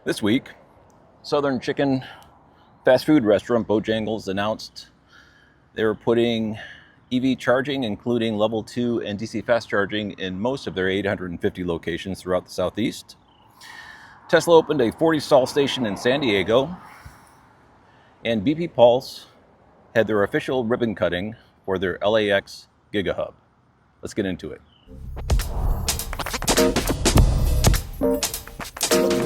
This week, Southern Chicken fast food restaurant Bojangles announced they were putting EV charging, including level 2 and DC fast charging, in most of their 850 locations throughout the Southeast. Tesla opened a 40-stall station in San Diego, and BP Pulse had their official ribbon cutting for their LAX Gigahub. Let's get into it.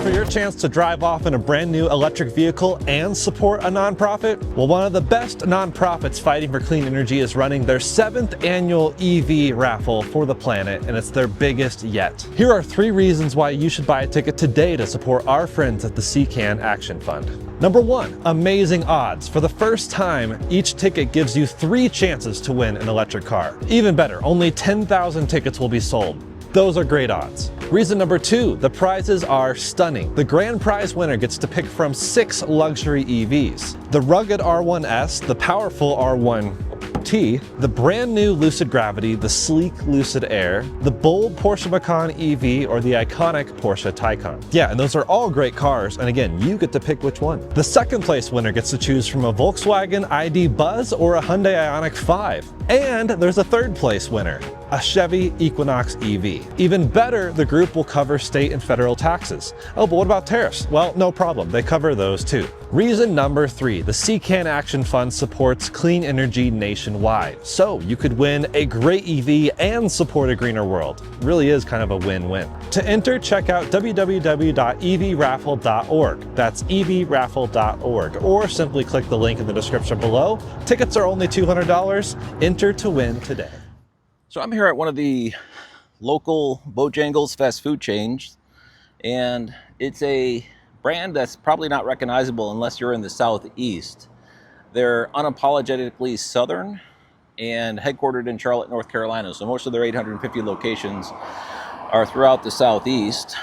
For your chance to drive off in a brand new electric vehicle and support a nonprofit? Well, one of the best nonprofits fighting for clean energy is running their 7th annual EV Raffle for the planet, and it's their biggest yet. Here are 3 reasons why you should buy a ticket today to support our friends at the CCAN Action Fund. Number 1, amazing odds. For the first time, each ticket gives you 3 chances to win an electric car. Even better, only 10,000 tickets will be sold. Those are great odds. Reason number 2, the prizes are stunning. The grand prize winner gets to pick from 6 luxury EVs. The rugged R1S, the powerful R1T, the brand new Lucid Gravity, the sleek Lucid Air, the bold Porsche Macan EV, or the iconic Porsche Taycan. Yeah, and those are all great cars, and again, you get to pick which one. The second place winner gets to choose from a Volkswagen ID Buzz or a Hyundai Ioniq 5. And there's a third place winner, a Chevy Equinox EV. Even better, the group will cover state and federal taxes. Oh, but what about tariffs? Well, no problem, they cover those too. Reason number 3, the CCAN Action Fund supports clean energy nationwide. So you could win a great EV and support a greener world. It really is kind of a win-win. To enter, check out www.evraffle.org. That's evraffle.org, or simply click the link in the description below. Tickets are only $200. Enter to win today. So I'm here at one of the local Bojangles fast food chains, and it's a brand that's probably not recognizable unless you're in the Southeast. They're unapologetically Southern and headquartered in Charlotte, North Carolina. So most of their 850 locations are throughout the Southeast.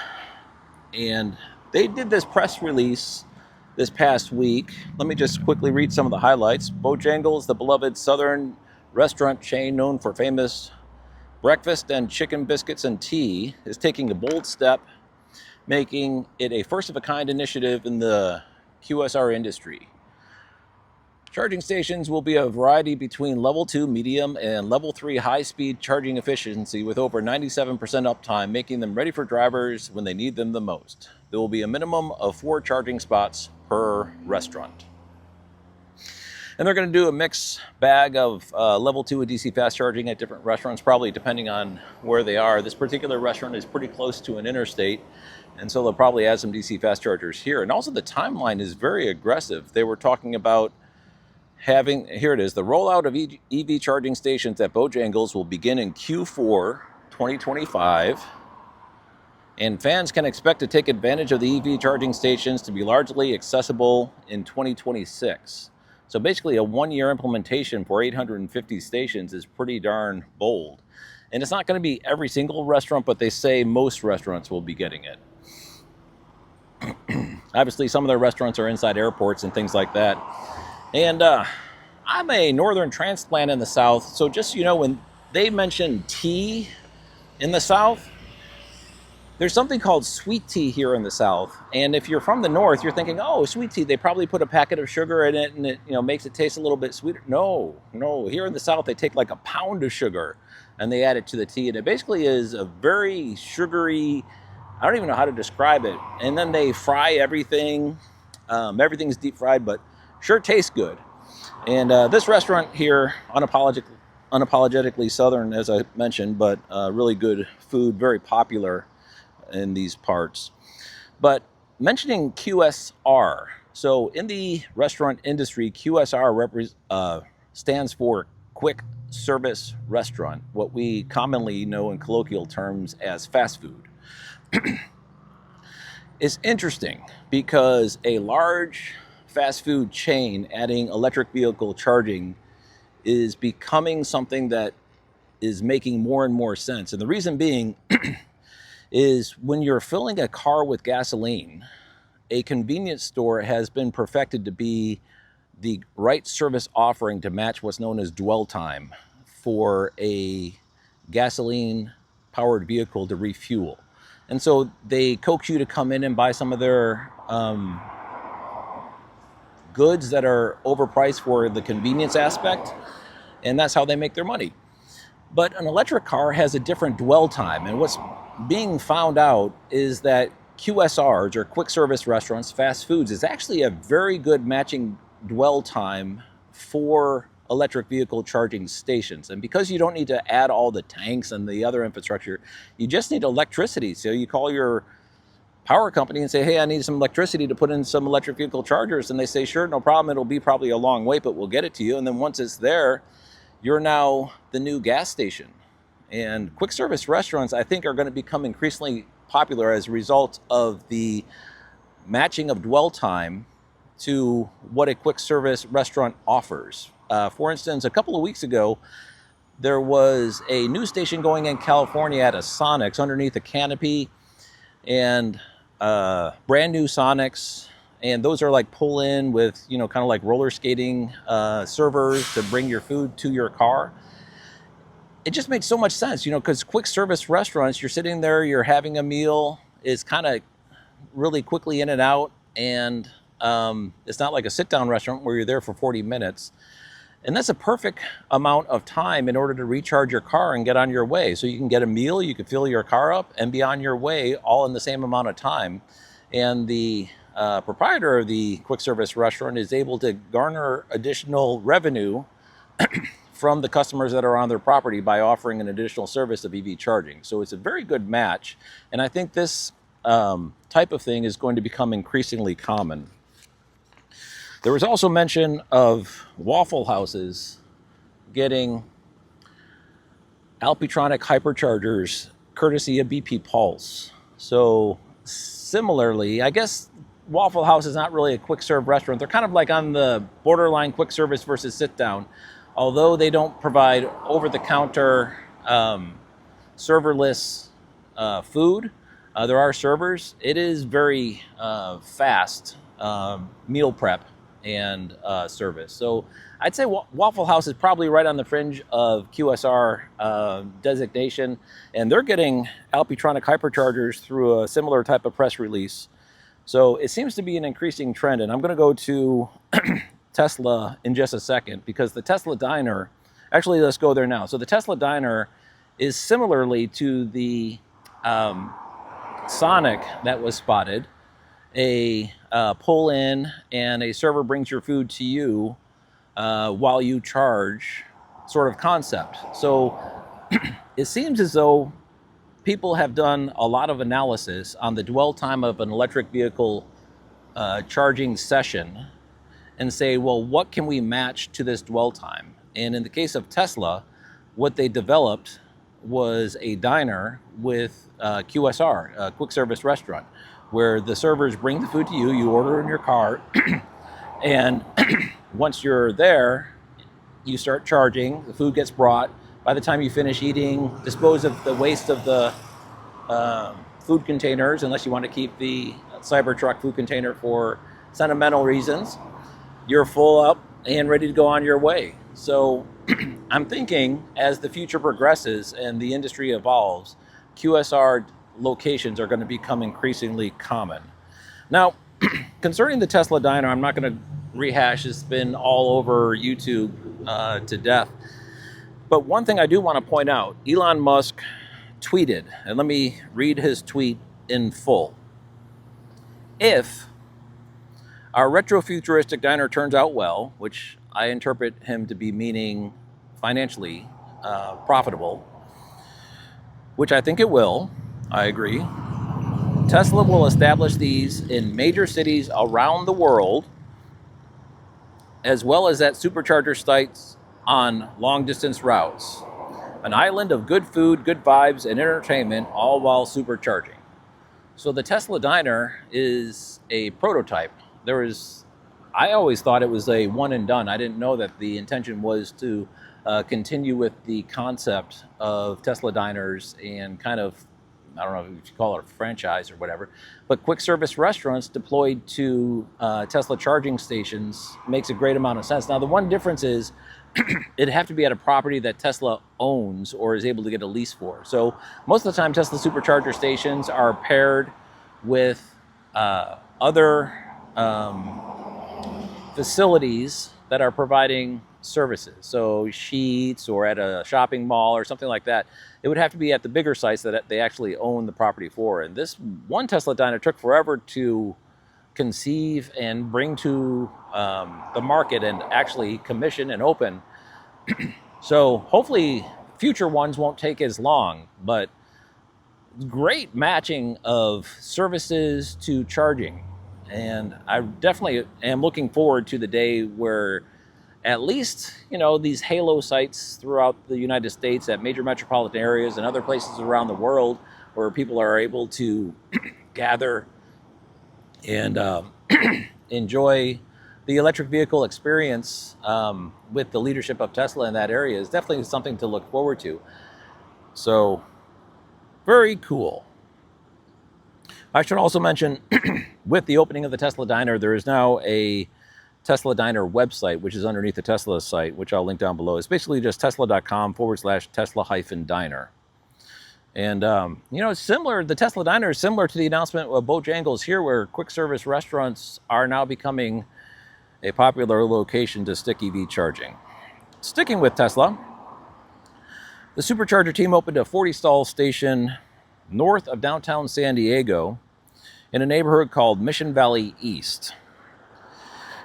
And they did this press release this past week. Let me just quickly read some of the highlights. Bojangles, the beloved Southern restaurant chain known for famous breakfast and chicken biscuits and tea, is taking a bold step, making it a first-of-a-kind initiative in the QSR industry. Charging stations will be a variety between level 2 medium and level 3 high-speed charging efficiency with over 97% uptime, making them ready for drivers when they need them the most. There will be a minimum of 4 charging spots per restaurant. And they're going to do a mixed bag of level 2 and DC fast charging at different restaurants, probably depending on where they are. This particular restaurant is pretty close to an interstate, and so they'll probably add some DC fast chargers here. And also the timeline is very aggressive. They were talking about having, here it is, the rollout of EV charging stations at Bojangles will begin in Q4 2025. And fans can expect to take advantage of the EV charging stations to be largely accessible in 2026. So basically a 1-year implementation for 850 stations is pretty darn bold. And it's not going to be every single restaurant, but they say most restaurants will be getting it. Obviously, some of their restaurants are inside airports and things like that. And I'm a northern transplant in the South, so just, you know, when they mention tea in the South, there's something called sweet tea here in the South. And if you're from the North, you're thinking, oh, sweet tea, they probably put a packet of sugar in it and it, you know, makes it taste a little bit sweeter. No. Here in the South, they take like a pound of sugar and they add it to the tea. And it basically is a very sugary, I don't even know how to describe it. And then they fry everything. Everything's deep fried, but sure tastes good. And this restaurant here, unapologetically Southern, as I mentioned, but really good food, very popular in these parts. But mentioning QSR, so in the restaurant industry, QSR stands for quick service restaurant, what we commonly know in colloquial terms as fast food. It's interesting because a large fast food chain adding electric vehicle charging is becoming something that is making more and more sense. And the reason being is when you're filling a car with gasoline, a convenience store has been perfected to be the right service offering to match what's known as dwell time for a gasoline powered vehicle to refuel. And so they coax you to come in and buy some of their goods that are overpriced for the convenience aspect, and that's how they make their money. But an electric car has a different dwell time, and what's being found out is that QSRs, or quick service restaurants, fast foods, is actually a very good matching dwell time for electric vehicle charging stations. And because you don't need to add all the tanks and the other infrastructure, you just need electricity. So you call your power company and say, hey, I need some electricity to put in some electric vehicle chargers. And they say, sure, no problem. It'll be probably a long wait, but we'll get it to you. And then once it's there, you're now the new gas station. And quick service restaurants, I think, are going to become increasingly popular as a result of the matching of dwell time to what a quick service restaurant offers. For instance, a couple of weeks ago, there was a news station going in California at a Sonics underneath a canopy, and brand new Sonics, and those are like pull in with, kind of like roller skating servers to bring your food to your car. It just made so much sense, because quick service restaurants, you're sitting there, you're having a meal, it's kind of really quickly in and out, and it's not like a sit-down restaurant where you're there for 40 minutes. And that's a perfect amount of time in order to recharge your car and get on your way. So you can get a meal, you can fill your car up, and be on your way all in the same amount of time. And the proprietor of the quick service restaurant is able to garner additional revenue from the customers that are on their property by offering an additional service of EV charging. So it's a very good match. And I think this type of thing is going to become increasingly common. There was also mention of Waffle houses getting Alpitronic hyperchargers courtesy of BP Pulse. So similarly, I guess Waffle House is not really a quick serve restaurant. They're kind of like on the borderline quick service versus sit down. Although they don't provide over-the-counter serverless food, there are servers. It is very fast meal prep and service. So I'd say Waffle House is probably right on the fringe of QSR designation, and they're getting Alpitronic hyperchargers through a similar type of press release. So it seems to be an increasing trend, and I'm going to go to Tesla in just a second, because the Tesla Diner, actually let's go there now. So the Tesla Diner is similarly to the Sonic that was spotted, a pull in and a server brings your food to you while you charge sort of concept. So it seems as though people have done a lot of analysis on the dwell time of an electric vehicle charging session and say, well, what can we match to this dwell time? And in the case of Tesla, what they developed was a diner with QSR, a quick service restaurant, where the servers bring the food to you, you order in your car, and once you're there, you start charging, the food gets brought. By the time you finish eating, dispose of the waste of the food containers, unless you want to keep the Cybertruck food container for sentimental reasons. You're full up and ready to go on your way. So I'm thinking as the future progresses and the industry evolves, QSR locations are going to become increasingly common. Now, concerning the Tesla Diner, I'm not going to rehash. It's been all over YouTube to death. But one thing I do want to point out, Elon Musk tweeted, and let me read his tweet in full. If our retrofuturistic diner turns out well, which I interpret him to be meaning financially profitable, which I think it will, I agree, Tesla will establish these in major cities around the world, as well as at supercharger sites on long-distance routes. An island of good food, good vibes, and entertainment, all while supercharging. So the Tesla Diner is a prototype. I always thought it was a one and done. I didn't know that the intention was to continue with the concept of Tesla diners and kind of, I don't know if you call it a franchise or whatever, but quick service restaurants deployed to Tesla charging stations makes a great amount of sense. Now, the one difference is it'd have to be at a property that Tesla owns or is able to get a lease for. So most of the time, Tesla supercharger stations are paired with other facilities that are providing services. So Sheets or at a shopping mall or something like that. It would have to be at the bigger sites that they actually own the property for. And this one Tesla diner took forever to conceive and bring to the market and actually commission and open. So hopefully future ones won't take as long, but great matching of services to charging. And I definitely am looking forward to the day where at least, these halo sites throughout the United States at major metropolitan areas and other places around the world where people are able to gather and enjoy the electric vehicle experience with the leadership of Tesla in that area is definitely something to look forward to. So, very cool. I should also mention, with the opening of the Tesla Diner, there is now a Tesla Diner website, which is underneath the Tesla site, which I'll link down below. It's basically just tesla.com/Tesla-Diner. And, it's similar. The Tesla Diner is similar to the announcement of Bojangles here, where quick service restaurants are now becoming a popular location to stick EV charging. Sticking with Tesla, the Supercharger team opened a 40-stall station north of downtown San Diego in a neighborhood called Mission Valley East.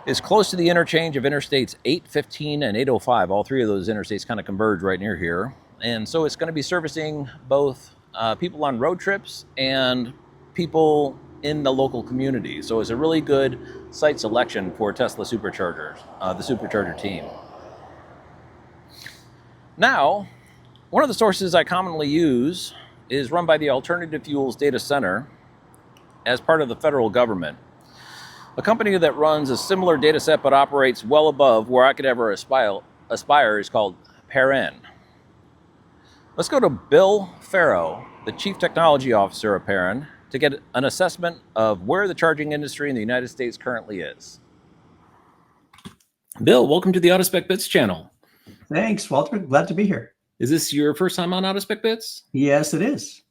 It's close to the interchange of Interstates 815 and 805. All three of those interstates kind of converge right near here. And so it's going to be servicing both people on road trips and people in the local community. So it's a really good site selection for Tesla Superchargers, the Supercharger team. Now, one of the sources I commonly use is run by the Alternative Fuels Data Center as part of the federal government. A company that runs a similar data set but operates well above where I could ever aspire is called Parin. Let's go to Bill Farrow, the Chief Technology Officer of Parin, to get an assessment of where the charging industry in the United States currently is. Bill, welcome to the AutoSpec Bits channel. Thanks, Walter. Glad to be here. Is this your first time on AutoSpec Bits? Yes, it is.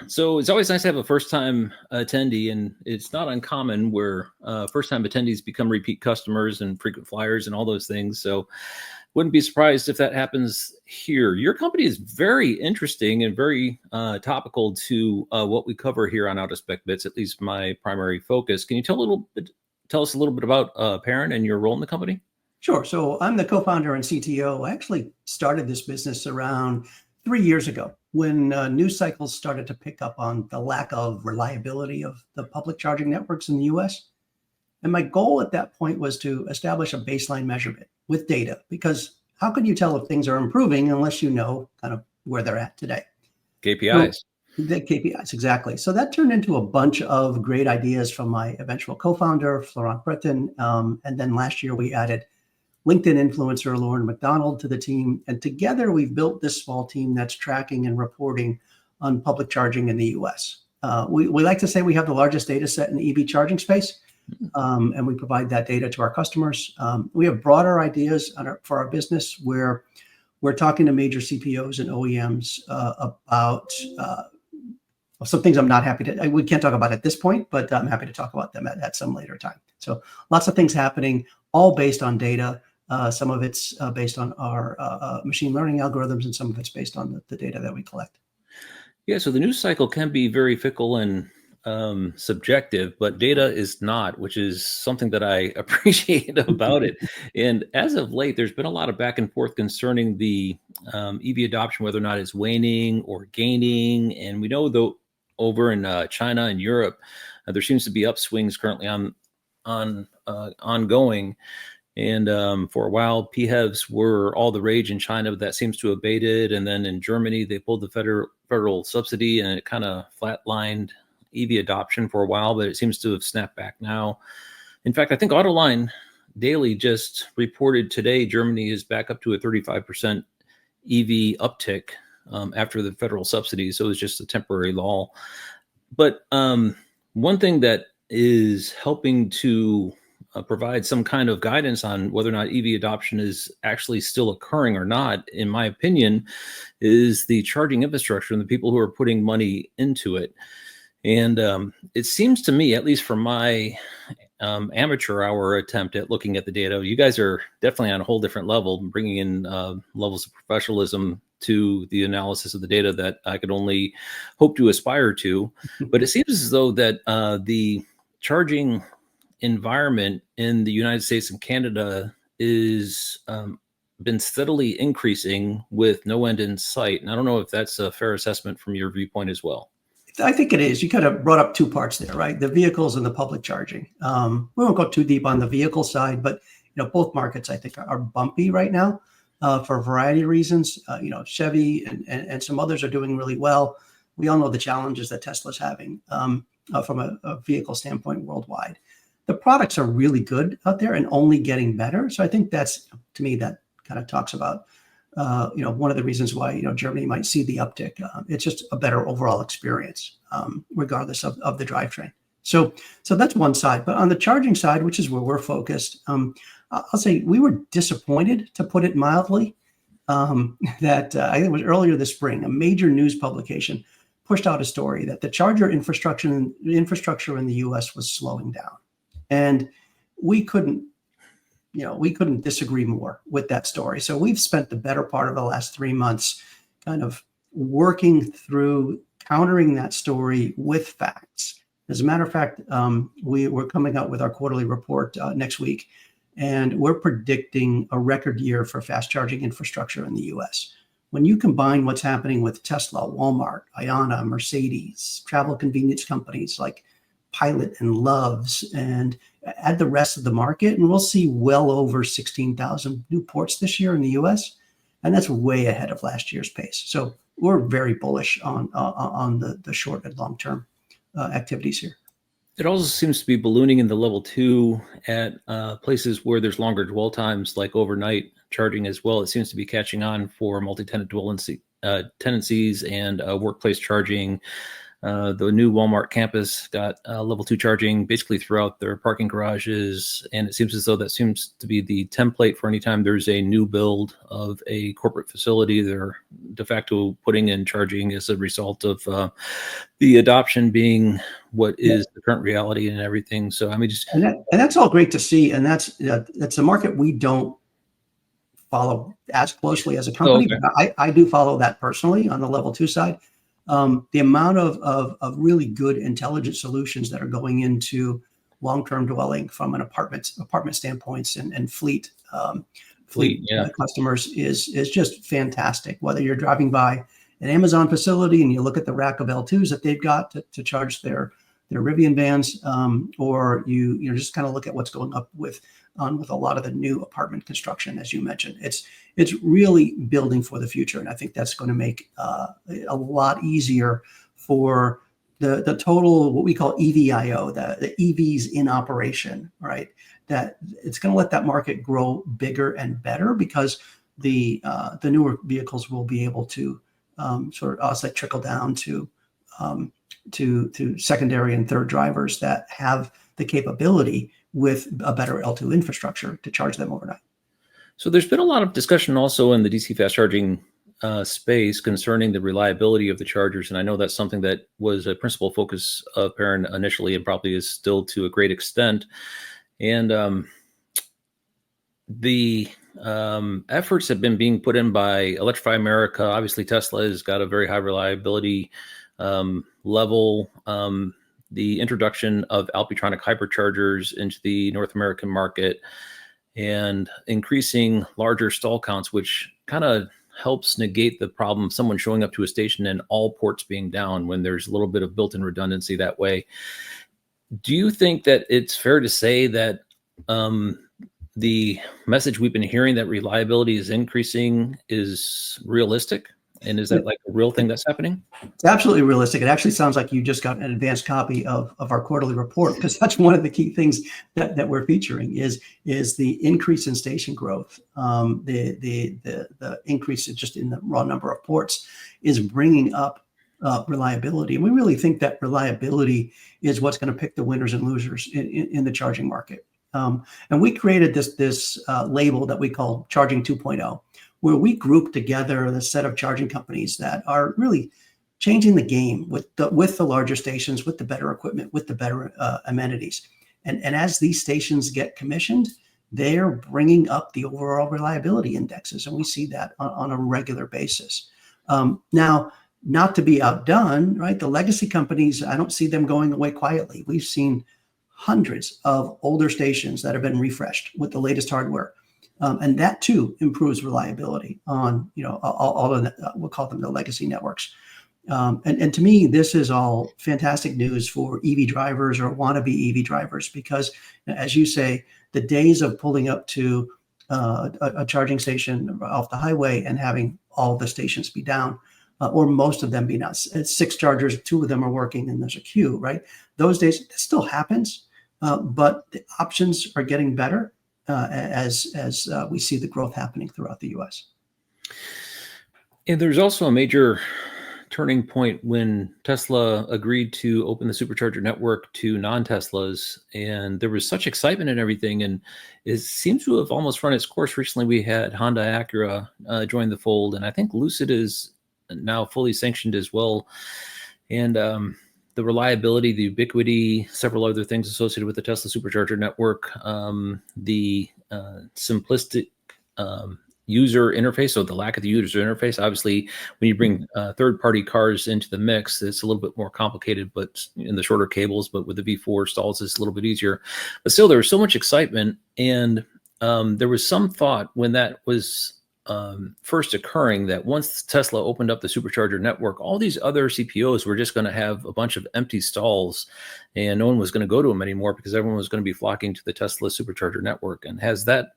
So it's always nice to have a first-time attendee, and it's not uncommon where first-time attendees become repeat customers and frequent flyers and all those things. So wouldn't be surprised if that happens here. Your company is very interesting and very topical to what we cover here on AutoSpec Bits, at least my primary focus. Can you tell us a little bit about Parin and your role in the company? Sure. So I'm the co-founder and CTO. I actually started this business around 3 years ago when news cycles started to pick up on the lack of reliability of the public charging networks in the US. And my goal at that point was to establish a baseline measurement with data, because how can you tell if things are improving unless you know kind of where they're at today? KPIs. The KPIs, exactly. So that turned into a bunch of great ideas from my eventual co-founder, Florent Breton. And then last year we added LinkedIn influencer Lauren McDonald to the team. And together we've built this small team that's tracking and reporting on public charging in the US. We like to say we have the largest data set in the EV charging space. And we provide that data to our customers. We have broader ideas for our business where we're talking to major CPOs and OEMs about some things we can't talk about at this point, but I'm happy to talk about them at some later time. So lots of things happening, all based on data. Some of it's based on our machine learning algorithms, and some of it's based on the data that we collect. Yeah, so the news cycle can be very fickle and subjective, but data is not, which is something that I appreciate about it. And as of late, there's been a lot of back and forth concerning the EV adoption, whether or not it's waning or gaining. And we know, though, over in China and Europe, there seems to be upswings currently ongoing. And for a while, PHEVs were all the rage in China, but that seems to have abated. And then in Germany, they pulled the federal subsidy, and it kind of flatlined EV adoption for a while, but it seems to have snapped back now. In fact, I think Autoline Daily just reported today Germany is back up to a 35% EV uptick after the federal subsidy. So it's just a temporary lull. But one thing that is helping to provide some kind of guidance on whether or not EV adoption is actually still occurring or not, in my opinion, is the charging infrastructure and the people who are putting money into it. And it seems to me, at least from my amateur hour attempt at looking at the data, you guys are definitely on a whole different level, bringing in levels of professionalism to the analysis of the data that I could only hope to aspire to. But it seems as though that the charging environment in the United States and Canada is been steadily increasing with no end in sight. And I don't know if that's a fair assessment from your viewpoint as well. I think it is. You kind of brought up two parts there, right? The vehicles and the public charging. We won't go too deep on the vehicle side, but both markets I think are bumpy right now for a variety of reasons. Chevy and some others are doing really well. We all know the challenges that Tesla's having from a vehicle standpoint worldwide. The products are really good out there and only getting better. So I think that's, to me, that kind of talks about one of the reasons why Germany might see the uptick. It's just a better overall experience, regardless of the drivetrain. So that's one side. But on the charging side, which is where we're focused, I'll say we were disappointed, to put it mildly, that I think it was earlier this spring, a major news publication pushed out a story that the charger infrastructure in the U.S. was slowing down, and we couldn't disagree more with that story. So we've spent the better part of the last 3 months kind of working through countering that story with facts. As a matter of fact, we're coming out with our quarterly report next week, and we're predicting a record year for fast charging infrastructure in the US. When you combine what's happening with Tesla, Walmart, Ayana, Mercedes, travel convenience companies like Pilot and Loves, and add the rest of the market, and we'll see well over 16,000 new ports this year in the US. And that's way ahead of last year's pace. So we're very bullish on the short and long-term activities here. It also seems to be ballooning in the level 2 at places where there's longer dwell times, like overnight charging as well. It seems to be catching on for multi-tenant tenancies and workplace charging. The new Walmart campus got level 2 charging basically throughout their parking garages. And it seems as though that seems to be the template for anytime there's a new build of a corporate facility. They're de facto putting in charging as a result of the adoption being what is the current reality and everything. So, I mean, and that's all great to see. And that's a market we don't follow as closely as a company. Okay. But I do follow that personally on the level 2 side. The amount of really good intelligent solutions that are going into long-term dwelling from an apartment standpoints and fleet customers is just fantastic. Whether you're driving by an Amazon facility and you look at the rack of L2s that they've got to charge their Rivian vans, or you just kind of look at what's going up with a lot of the new apartment construction, as you mentioned. It's really building for the future, and I think that's going to make a lot easier for the total, what we call EVIO, the EVs in operation, right? That it's going to let that market grow bigger and better, because the newer vehicles will be able to sort of trickle down to secondary and third drivers that have the capability with a better L2 infrastructure to charge them overnight. So there's been a lot of discussion also in the DC fast charging space concerning the reliability of the chargers. And I know that's something that was a principal focus of Parin initially, and probably is still to a great extent. And the efforts have been being put in by Electrify America. Obviously, Tesla has got a very high reliability level. The introduction of Alpitronic hyperchargers into the North American market, and increasing larger stall counts, which kind of helps negate the problem of someone showing up to a station and all ports being down when there's a little bit of built-in redundancy that way. Do you think that it's fair to say that the message we've been hearing that reliability is increasing is realistic? And is that like a real thing that's happening? It's absolutely realistic. It actually sounds like you just got an advanced copy of our quarterly report, because that's one of the key things that we're featuring is the increase in station growth. The increase just in the raw number of ports is bringing up reliability. And we really think that reliability is what's going to pick the winners and losers in the charging market. And we created this label that we call Charging 2.0, where we group together the set of charging companies that are really changing the game with the larger stations, with the better equipment, with the better amenities. And as these stations get commissioned, they're bringing up the overall reliability indexes, and we see that on a regular basis. Now, not to be outdone, right? The legacy companies, I don't see them going away quietly. We've seen hundreds of older stations that have been refreshed with the latest hardware. And that too improves reliability on, all of the, we'll call them the legacy networks. And to me, this is all fantastic news for EV drivers or wannabe EV drivers, because as you say, the days of pulling up to a charging station off the highway and having all the stations be down, or most of them be down, it's 6 chargers, 2 of them are working and there's a queue, right? Those days, it still happens, but the options are getting better as we see the growth happening throughout the US. And there's also a major turning point when Tesla agreed to open the supercharger network to non-Teslas, and there was such excitement and everything, and it seems to have almost run its course. Recently we had Honda Acura join the fold, and I think Lucid is now fully sanctioned as well. And the reliability, the ubiquity, several other things associated with the Tesla supercharger network, the simplistic user interface, so the lack of the user interface. Obviously, when you bring third-party cars into the mix, it's a little bit more complicated, but in the shorter cables, but with the V4 stalls, it's a little bit easier. But still, there was so much excitement, and there was some thought when that was first occurring that once Tesla opened up the supercharger network, all these other CPOs were just going to have a bunch of empty stalls, and no one was going to go to them anymore because everyone was going to be flocking to the Tesla supercharger network. And has that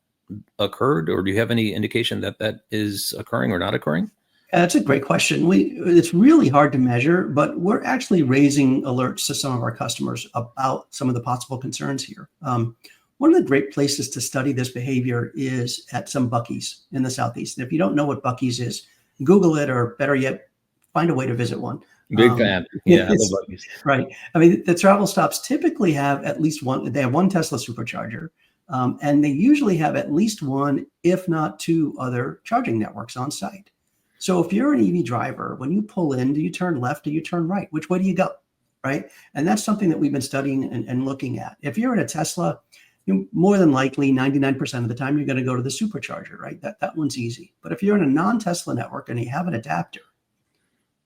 occurred, or do you have any indication that that is occurring or not occurring? That's a great question. It's really hard to measure, but we're actually raising alerts to some of our customers about some of the possible concerns here. One of the great places to study this behavior is at some Buc-ee's in the Southeast. And if you don't know what Buc-ee's is, Google it, or better yet, find a way to visit one. Big fan. Yeah, I love Buc-ee's. Right. I mean, the travel stops typically have at least one. They have one Tesla supercharger. And they usually have at least one, if not 2 other charging networks on site. So if you're an EV driver, when you pull in, do you turn left? Do you turn right? Which way do you go? Right. And that's something that we've been studying and looking at. If you're in a Tesla, more than likely 99% of the time, you're going to go to the supercharger, right? That one's easy. But if you're in a non-Tesla network and you have an adapter,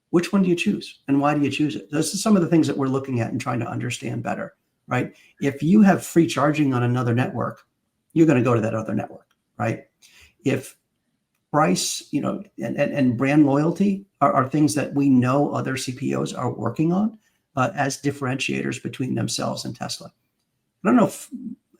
which one do you choose? And why do you choose it? Those are some of the things that we're looking at and trying to understand better. Right? If you have free charging on another network, you're going to go to that other network, right? If price, and brand loyalty are things that we know other CPOs are working on as differentiators between themselves and Tesla. I don't know if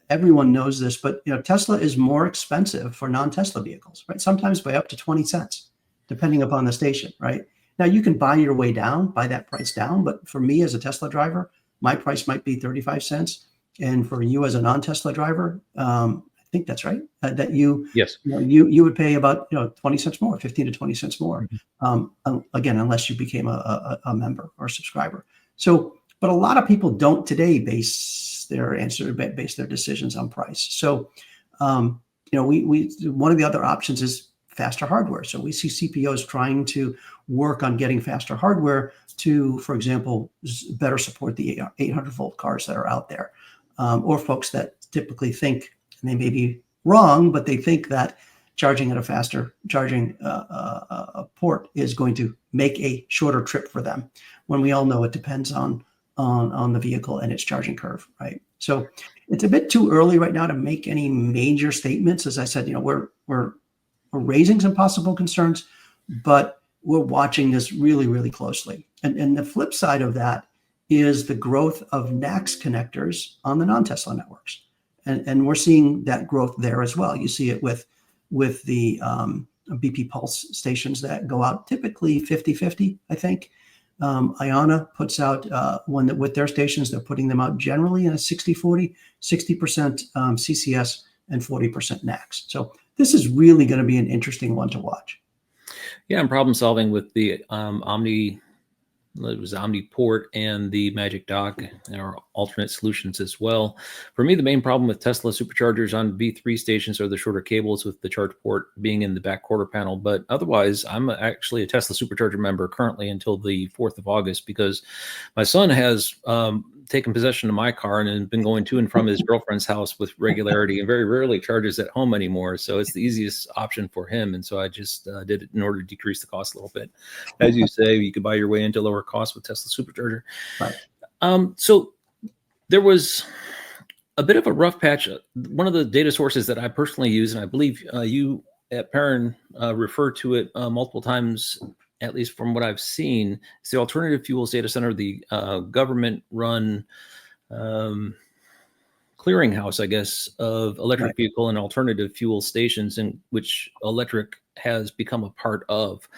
everyone knows this, but Tesla is more expensive for non-Tesla vehicles, right? Sometimes by up to 20 cents, depending upon the station, right? Now you can buy your way down, buy that price down, but for me as a Tesla driver, my price might be 35 cents. And for you as a non-Tesla driver, I think that's right, that yes, you would pay about 20 cents more, 15 to 20 cents more. Again, unless you became a member or a subscriber. So, but a lot of people don't today base their decisions on price. So, we one of the other options is faster hardware. So we see CPOs trying to work on getting faster hardware to, for example, better support the 800 volt cars that are out there, or folks that typically think, and they may be wrong, but they think that charging at a faster charging port is going to make a shorter trip for them, when we all know it depends on the vehicle and its charging curve, right? So it's a bit too early right now to make any major statements. As I said, we're raising some possible concerns, but we're watching this really, really closely. And the flip side of that is the growth of NACS connectors on the non-Tesla networks. And we're seeing that growth there as well. You see it with the BP Pulse stations that go out typically 50-50, I think. Iona puts out one that with their stations, they're putting them out generally in a 60-40, 60% CCS and 40% NACS. So this is really going to be an interesting one to watch. Yeah, and problem solving with the Omni it was Omniport and the Magic Dock are alternate solutions as well. For me, the main problem with Tesla superchargers on V3 stations are the shorter cables with the charge port being in the back quarter panel. But otherwise, I'm actually a Tesla supercharger member currently until the 4th of August because my son has taken possession of my car and been going to and from his girlfriend's house with regularity and very rarely charges at home anymore. So it's the easiest option for him. And so I just did it in order to decrease the cost a little bit. As you say, you could buy your way into lower cost with Tesla Supercharger. Right. So there was a bit of a rough patch. One of the data sources that I personally use, and I believe you at Parin refer to it multiple times, at least from what I've seen, is the Alternative Fuels Data Center, the government-run clearinghouse, I guess, of electric vehicle and alternative fuel stations, in which electric has become a part of.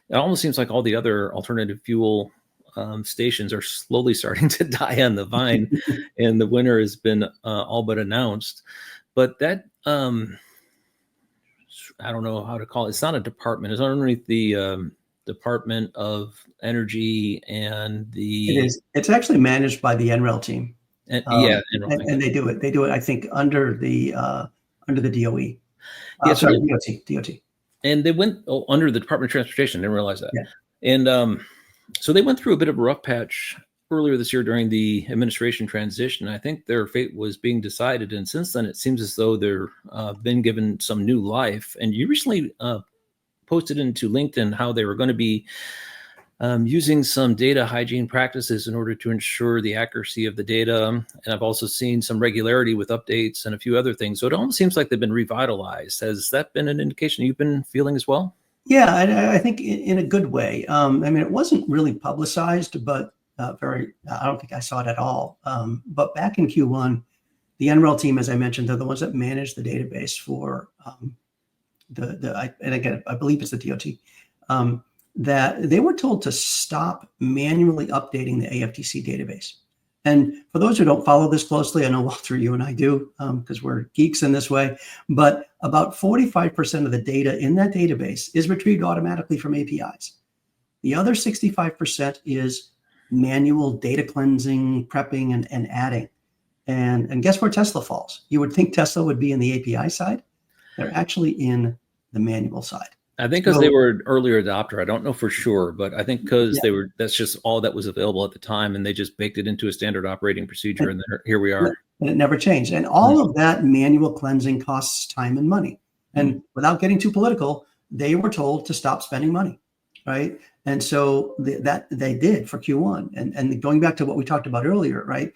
It almost seems like all the other alternative fuel stations are slowly starting to die on the vine, and the winner has been all but announced. But that, I don't know how to call it. It's not a department. It's underneath the Department of Energy and the. It is. It's actually managed by the NREL team. And, and they do it. They do it. I think under the DOE. DOT. And they went under the Department of Transportation. Didn't realize that. Yeah. And so they went through a bit of a rough patch earlier this year during the administration transition. I think their fate was being decided, and since then it seems as though they're been given some new life. And you recently posted into LinkedIn how they were going to be using some data hygiene practices in order to ensure the accuracy of the data. And I've also seen some regularity with updates and a few other things. So it almost seems like they've been revitalized. Has that been an indication you've been feeling as well? Yeah, I think in a good way. I mean, it wasn't really publicized, but I don't think I saw it at all. But back in Q1, the NREL team, as I mentioned, they're the ones that manage the database for and again, I believe it's the DOT, that they were told to stop manually updating the AFDC database. And for those who don't follow this closely, I know, Walter, you and I do, because we're geeks in this way, but about 45% of the data in that database is retrieved automatically from APIs. The other 65% is manual data cleansing, prepping, and adding. And guess where Tesla falls? You would think Tesla would be in the API side. They're actually in the manual side. I think because they were an earlier adopter. I don't know for sure, but I think because that's just all that was available at the time, and they just baked it into a standard operating procedure, and here we are. And it never changed. And all of that manual cleansing costs time and money. And without getting too political, they were told to stop spending money, right? And so that they did for Q1. And going back to what we talked about earlier, right?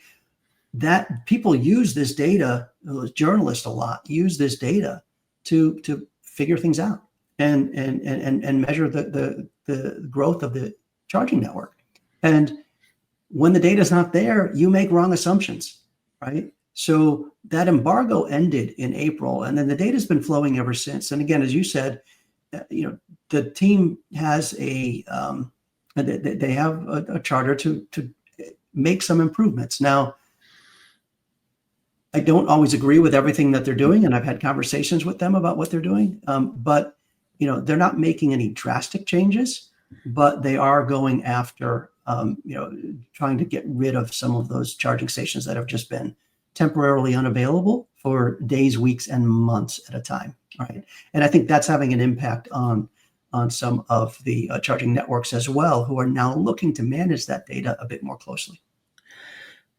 That people use this data, journalists a lot use this data to figure things out and measure the growth of the charging network. And when the data is not there, you make wrong assumptions, right? So that embargo ended in April, and then the data has been flowing ever since. And again, as you said, the team has they have a charter to make some improvements. Now, I don't always agree with everything that they're doing, and I've had conversations with them about what they're doing. But they're not making any drastic changes, but they are going after trying to get rid of some of those charging stations that have just been temporarily unavailable for days, weeks, and months at a time. Right, and I think that's having an impact on some of the charging networks as well, who are now looking to manage that data a bit more closely.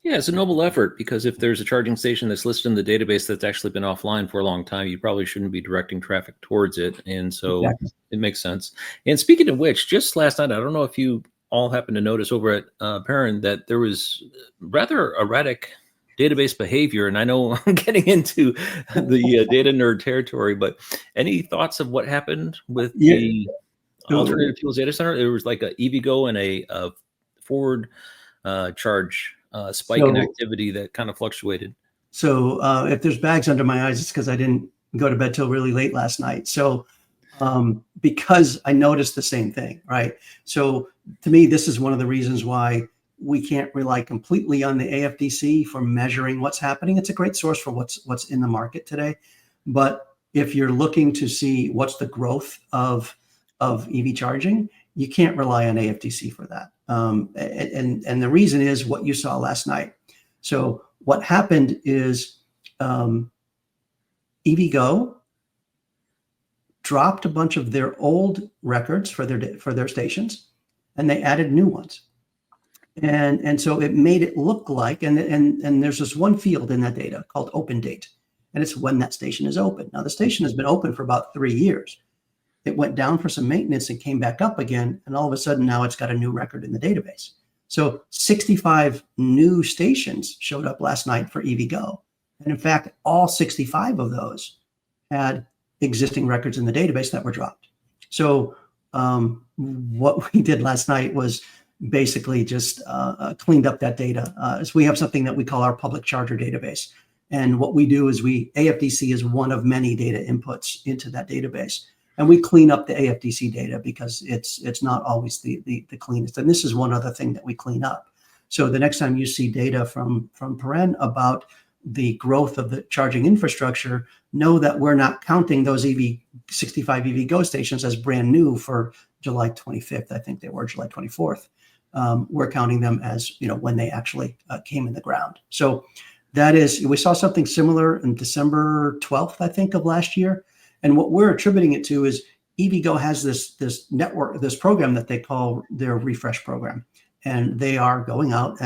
Yeah, it's a noble effort, because if there's a charging station that's listed in the database that's actually been offline for a long time, you probably shouldn't be directing traffic towards it. And so It makes sense. And speaking of which, just last night, I don't know if you all happened to notice over at Parin that there was rather erratic database behavior. And I know I'm getting into the data nerd territory, but any thoughts of what happened with the Alternative Fuels Data Center? There was like a EVgo and a forward charge spike in activity that kind of fluctuated. So if there's bags under my eyes, it's because I didn't go to bed till really late last night. So because I noticed the same thing, right? So to me, this is one of the reasons why we can't rely completely on the AFDC for measuring what's happening. It's a great source for what's in the market today. But if you're looking to see what's the growth of EV charging, you can't rely on AFDC for that. And the reason is what you saw last night. So what happened is EVgo dropped a bunch of their old records for their stations, and they added new ones. And so it made it look like, and there's this one field in that data called open date, and it's when that station is open. Now the station has been open for about 3 years. It went down for some maintenance and came back up again, and all of a sudden now it's got a new record in the database. So 65 new stations showed up last night for EVgo, and in fact, all 65 of those had existing records in the database that were dropped. So what we did last night was basically just cleaned up that data. So we have something that we call our public charger database. And what we do is AFDC is one of many data inputs into that database. And we clean up the AFDC data because it's not always the cleanest. And this is one other thing that we clean up. So the next time you see data from Parin about the growth of the charging infrastructure, know that we're not counting those 65 EVgo stations as brand new for July 25th. I think they were July 24th. We're counting them as, when they actually came in the ground. So we saw something similar in December 12th, I think, of last year. And what we're attributing it to is EVgo has this network, this program that they call their refresh program. And they are going out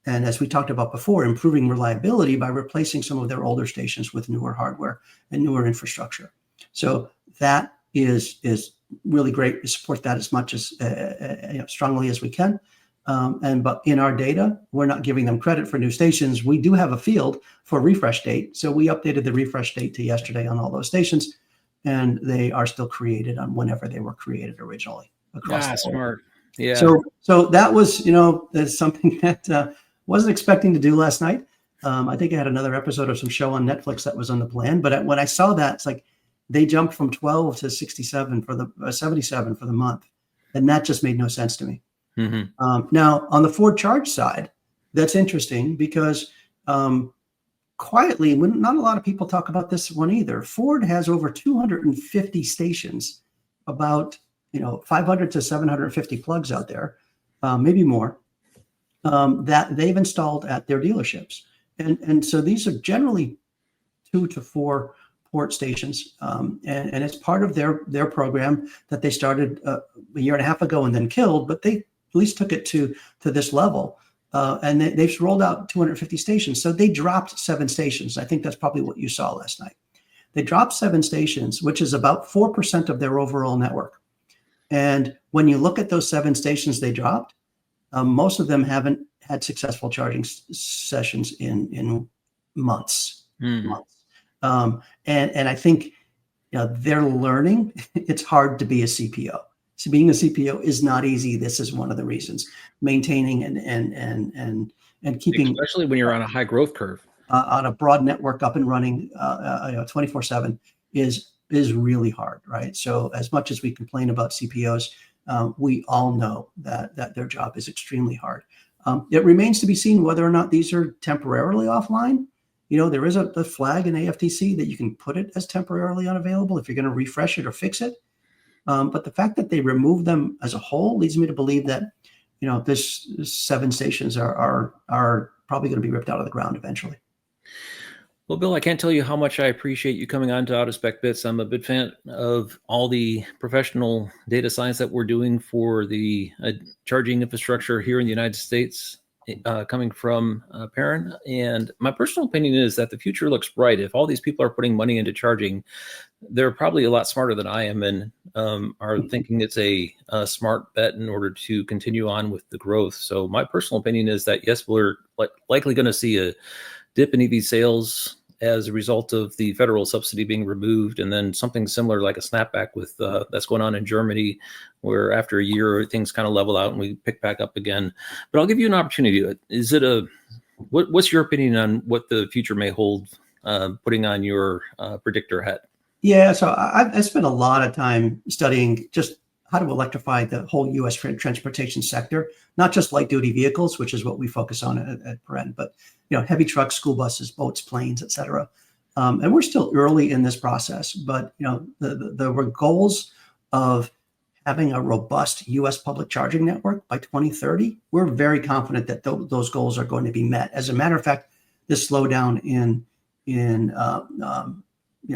and as we talked about before, improving reliability by replacing some of their older stations with newer hardware and newer infrastructure. So that is really great. We support that as much as strongly as we can. But in our data, we're not giving them credit for new stations. We do have a field for refresh date. So we updated the refresh date to yesterday on all those stations, and they are still created on whenever they were created originally across the board. Smart. Yeah. So that was, that's something that wasn't expecting to do last night. I think I had another episode of some show on Netflix that was on the plan, but when I saw that, it's like they jumped from 12 to 67 for the 77 for the month, and that just made no sense to me. Mm-hmm. Now on the Ford Charge side, that's interesting because quietly, not a lot of people talk about this one either. Ford has over 250 stations, about 500 to 750 plugs out there, maybe more, that they've installed at their dealerships. And so these are generally 2 to 4 port stations. And it's part of their program that they started a year and a half ago and then killed, but they at least took it to this level. And they've rolled out 250 stations. So they dropped 7 stations. I think that's probably what you saw last night. They dropped 7 stations, which is about 4% of their overall network. And when you look at those 7 stations they dropped, most of them haven't had successful charging sessions in months. Months. And I think they're learning. It's hard to be a CPO. So being a CPO is not easy. This is one of the reasons. Maintaining and keeping, especially when you're on a high growth curve, on a broad network up and running 24/7 is really hard, right? So as much as we complain about CPOs, we all know that their job is extremely hard. It remains to be seen whether or not these are temporarily offline. There is a flag in AFDC that you can put it as temporarily unavailable if you're going to refresh it or fix it. But the fact that they removed them as a whole leads me to believe that, this 7 stations are probably going to be ripped out of the ground eventually. Well, Bill, I can't tell you how much I appreciate you coming on to Out of Spec Bits. I'm a big fan of all the professional data science that we're doing for the charging infrastructure here in the United States, coming from Parin. And my personal opinion is that the future looks bright. If all these people are putting money into charging, they're probably a lot smarter than I am and are thinking it's a smart bet in order to continue on with the growth. So my personal opinion is that, yes, we're likely going to see a dip in EV sales as a result of the federal subsidy being removed, and then something similar like a snapback with that's going on in Germany, where after a year things kind of level out and we pick back up again. But I'll give you an opportunity. Is it what's your opinion on what the future may hold, putting on your predictor hat? Yeah, so I spent a lot of time studying just how to electrify the whole U.S. transportation sector, not just light duty vehicles, which is what we focus on at Parin, but heavy trucks, school buses, boats, planes, et cetera. And we're still early in this process, but there were goals of having a robust U.S. public charging network by 2030, we're very confident that those goals are going to be met. As a matter of fact, this slowdown in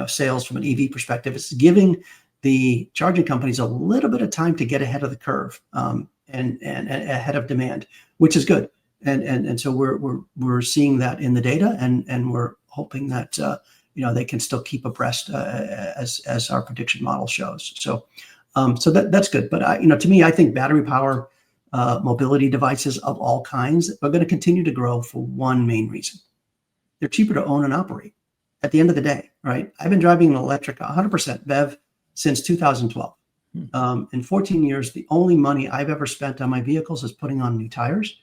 sales from an EV perspective is giving the charging companies a little bit of time to get ahead of the curve and ahead of demand, which is good. And so we're seeing that in the data, and we're hoping that they can still keep abreast as our prediction model shows. So that's good. But to me, I think battery power mobility devices of all kinds are going to continue to grow for one main reason: they're cheaper to own and operate. At the end of the day, right? I've been driving an electric 100% BEV since 2012. In 14 years, the only money I've ever spent on my vehicles is putting on new tires.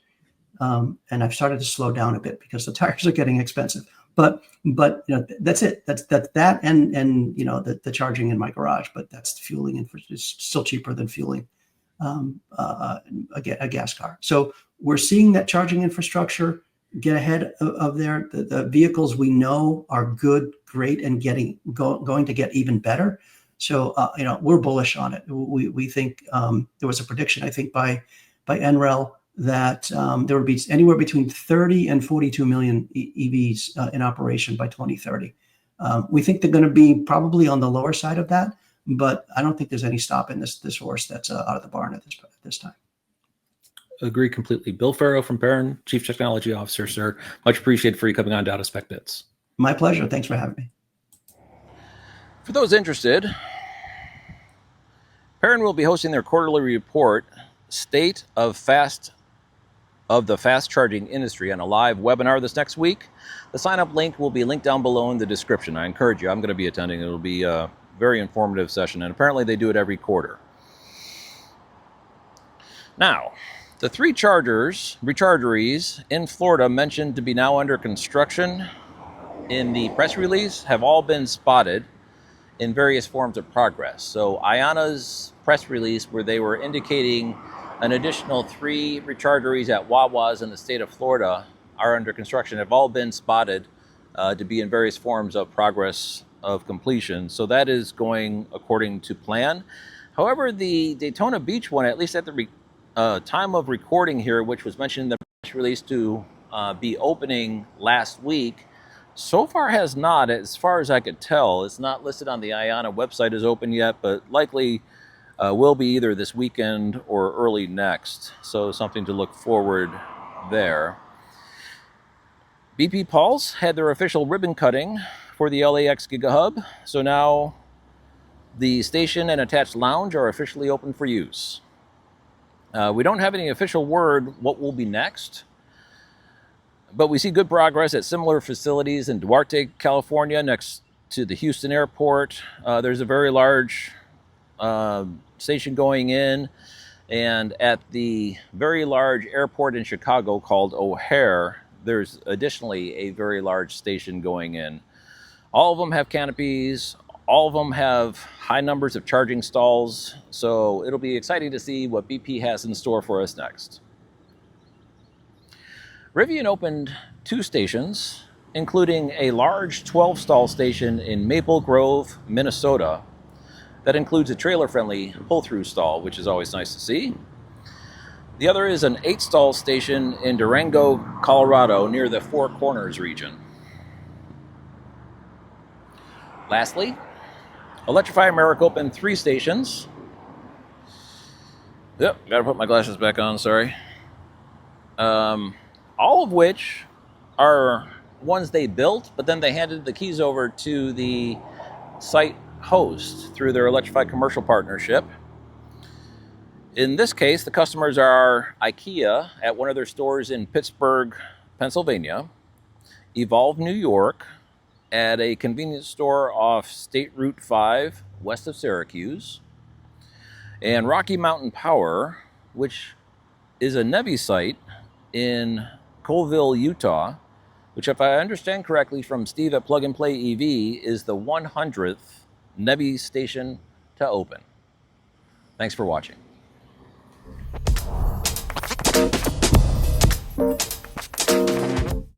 And I've started to slow down a bit because the tires are getting expensive. But that's it. That's that and the charging in my garage. But that's the fueling, and it's still cheaper than fueling a gas car. So we're seeing that charging infrastructure get ahead of there. The vehicles we know are good, great, and going to get even better. So we're bullish on it. We think there was a prediction, I think, by NREL that there would be anywhere between 30 and 42 million EVs in operation by 2030. We think they're going to be probably on the lower side of that, but I don't think there's any stopping this horse that's out of the barn at this time. Agree completely. Bill Farrow from Parin, Chief Technology Officer, sir. Much appreciated for you coming on Data Spec Bits. My pleasure. Thanks for having me. For those interested, Parin will be hosting their quarterly report, State of the Fast Charging Industry, on a live webinar this next week. The sign-up link will be linked down below in the description. I encourage you. I'm going to be attending. It'll be a very informative session, and apparently they do it every quarter. Now, the 3 rechargeries in Florida mentioned to be now under construction in the press release have all been spotted in various forms of progress. So Ayana's press release, where they were indicating an additional 3 rechargeries at Wawa's in the state of Florida are under construction, have all been spotted to be in various forms of progress of completion. So that is going according to plan. However, the Daytona Beach one, at least at the time of recording here, which was mentioned in the press release to be opening last week, so far has not, as far as I could tell. It's not listed on the Ayana website as open yet, but likely will be either this weekend or early next. So something to look forward there. BP Pulse had their official ribbon cutting for the LAX Gigahub. So now the station and attached lounge are officially open for use. We don't have any official word what will be next, but we see good progress at similar facilities in Duarte, California, next to the Houston airport. There's a very large station going in, and at the very large airport in Chicago called O'Hare, there's additionally a very large station going in. All of them have canopies. All of them have high numbers of charging stalls, so it'll be exciting to see what BP has in store for us next. Rivian opened 2 stations, including a large 12-stall station in Maple Grove, Minnesota, that includes a trailer-friendly pull-through stall, which is always nice to see. The other is an 8-stall station in Durango, Colorado, near the Four Corners region. Lastly, Electrify America opened 3 stations. Yep, gotta put my glasses back on, sorry. All of which are ones they built, but then they handed the keys over to the site host through their Electrify Commercial Partnership. In this case, the customers are IKEA at one of their stores in Pittsburgh, Pennsylvania, Evolve, New York, at a convenience store off State Route 5, west of Syracuse, and Rocky Mountain Power, which is a NEVI site in Colville, Utah, which, if I understand correctly from Steve at Plug and Play EV, is the 100th NEVI station to open. Thanks for watching.